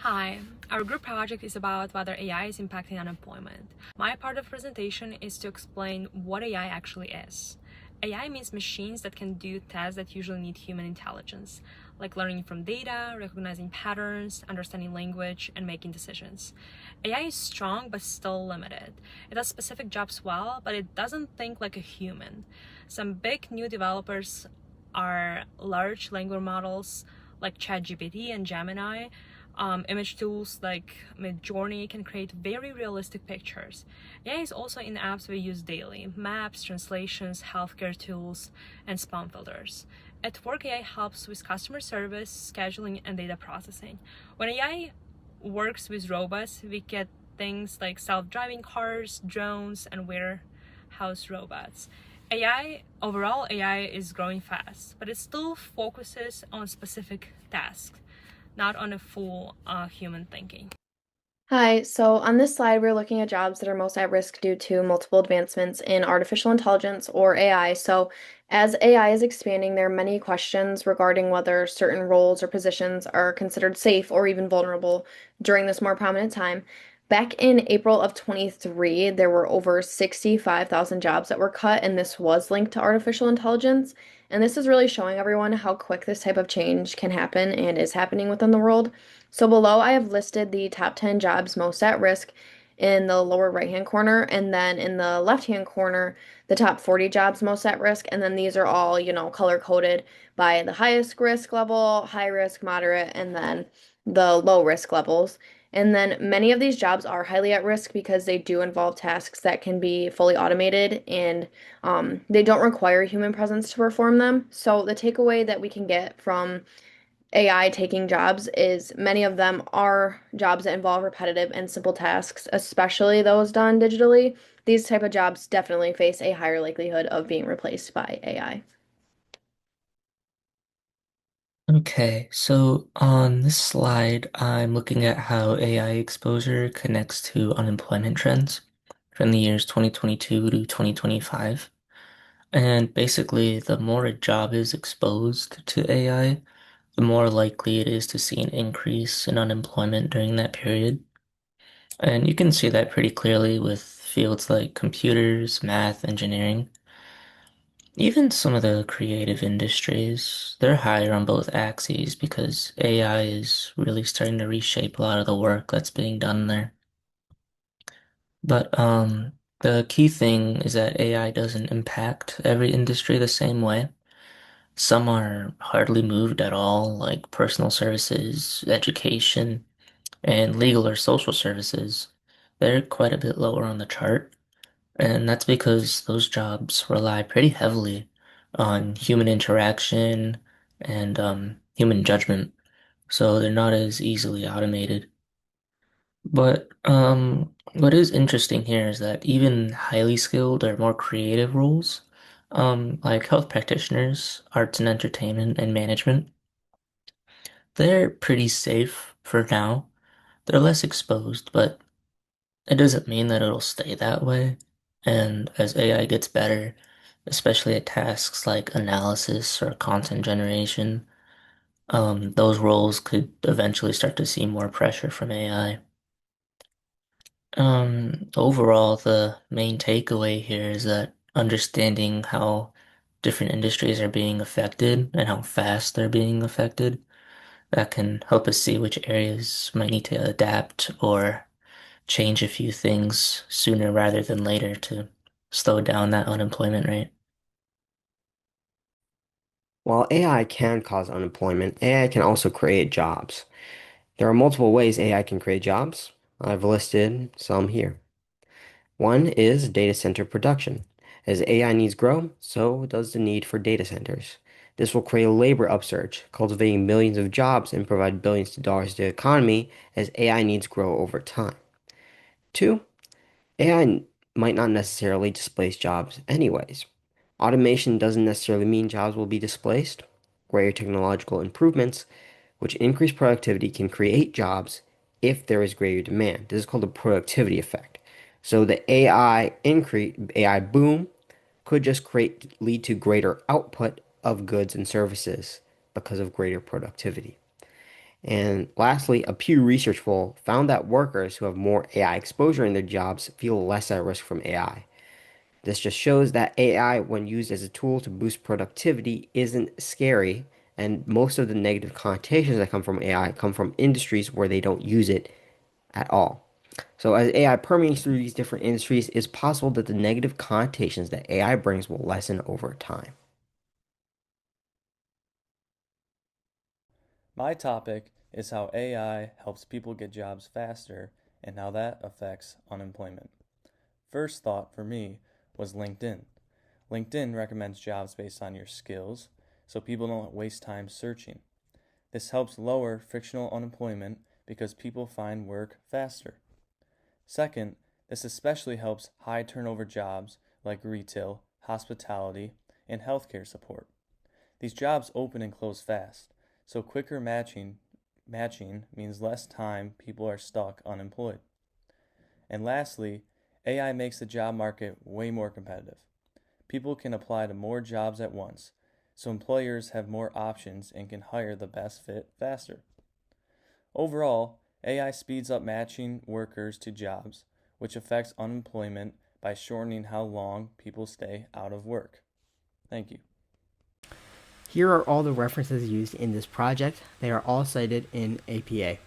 Hi, our group project is about whether AI is impacting unemployment. My part of the presentation is to explain what AI actually is. AI means machines that can do tasks that usually need human intelligence, like learning from data, recognizing patterns, understanding language, and making decisions. AI is strong but still limited. It does specific jobs well, but it doesn't think like a human. Some big new developers are large language models like ChatGPT and Gemini. Image tools like Midjourney can create very realistic pictures. AI is also in apps we use daily: maps, translations, healthcare tools, and spam filters. At work, AI helps with customer service, scheduling, and data processing. When AI works with robots, we get things like self-driving cars, drones, and warehouse robots. AI is growing fast, but it still focuses on specific tasks, not on a full human thinking. Hi, so on this slide, we're looking at jobs that are most at risk due to multiple advancements in artificial intelligence or AI. So, as AI is expanding, there are many questions regarding whether certain roles or positions are considered safe or even vulnerable during this more prominent time. Back in April of 23, there were over 65,000 jobs that were cut, and this was linked to artificial intelligence. And this is really showing everyone how quick this type of change can happen and is happening within the world. So below I have listed the top 10 jobs most at risk in the lower right-hand corner, and then in the left-hand corner, the top 40 jobs most at risk, and then these are all, color coded by the highest risk level, high risk, moderate, and then the low risk levels. And then many of these jobs are highly at risk because they do involve tasks that can be fully automated and they don't require human presence to perform them. So the takeaway that we can get from AI taking jobs is many of them are jobs that involve repetitive and simple tasks, especially those done digitally. These type of jobs definitely face a higher likelihood of being replaced by AI. Okay, so on this slide, I'm looking at how AI exposure connects to unemployment trends from the years 2022 to 2025. And basically, the more a job is exposed to AI, the more likely it is to see an increase in unemployment during that period. And you can see that pretty clearly with fields like computers, math, engineering. Even some of the creative industries, they're higher on both axes because AI is really starting to reshape a lot of the work that's being done there. But the key thing is that AI doesn't impact every industry the same way. Some are hardly moved at all, like personal services, education, and legal or social services. They're quite a bit lower on the chart. And that's because those jobs rely pretty heavily on human interaction and human judgment, so they're not as easily automated. But what is interesting here is that even highly skilled or more creative roles, like health practitioners, arts and entertainment, and management, they're pretty safe for now. They're less exposed, but it doesn't mean that it'll stay that way. And as AI gets better, especially at tasks like analysis or content generation, those roles could eventually start to see more pressure from AI. Overall, the main takeaway here is that understanding how different industries are being affected and how fast they're being affected, that can help us see which areas might need to adapt or change a few things sooner rather than later to slow down that unemployment rate. While AI can cause unemployment, AI can also create jobs. There are multiple ways AI can create jobs. I've listed some here. One is data center production. As AI needs grow, so does the need for data centers. This will create a labor upsurge, cultivating millions of jobs and provide billions of dollars to the economy as AI needs grow over time. Two, AI might not necessarily displace jobs anyways. Automation doesn't necessarily mean jobs will be displaced. Greater technological improvements, which increase productivity, can create jobs if there is greater demand. This is called the productivity effect. So the AI boom could just lead to greater output of goods and services because of greater productivity. And lastly, a Pew Research poll found that workers who have more AI exposure in their jobs feel less at risk from AI. This just shows that AI, when used as a tool to boost productivity, isn't scary, and most of the negative connotations that come from AI come from industries where they don't use it at all. So as AI permeates through these different industries, it's possible that the negative connotations that AI brings will lessen over time. My topic is how AI helps people get jobs faster and how that affects unemployment. First thought for me was LinkedIn. LinkedIn recommends jobs based on your skills, so people don't waste time searching. This helps lower frictional unemployment because people find work faster. Second, this especially helps high turnover jobs like retail, hospitality, and healthcare support. These jobs open and close fast, so quicker matching means less time people are stuck unemployed. And lastly, AI makes the job market way more competitive. People can apply to more jobs at once, so employers have more options and can hire the best fit faster. Overall, AI speeds up matching workers to jobs, which affects unemployment by shortening how long people stay out of work. Thank you. Here are all the references used in this project. They are all cited in APA.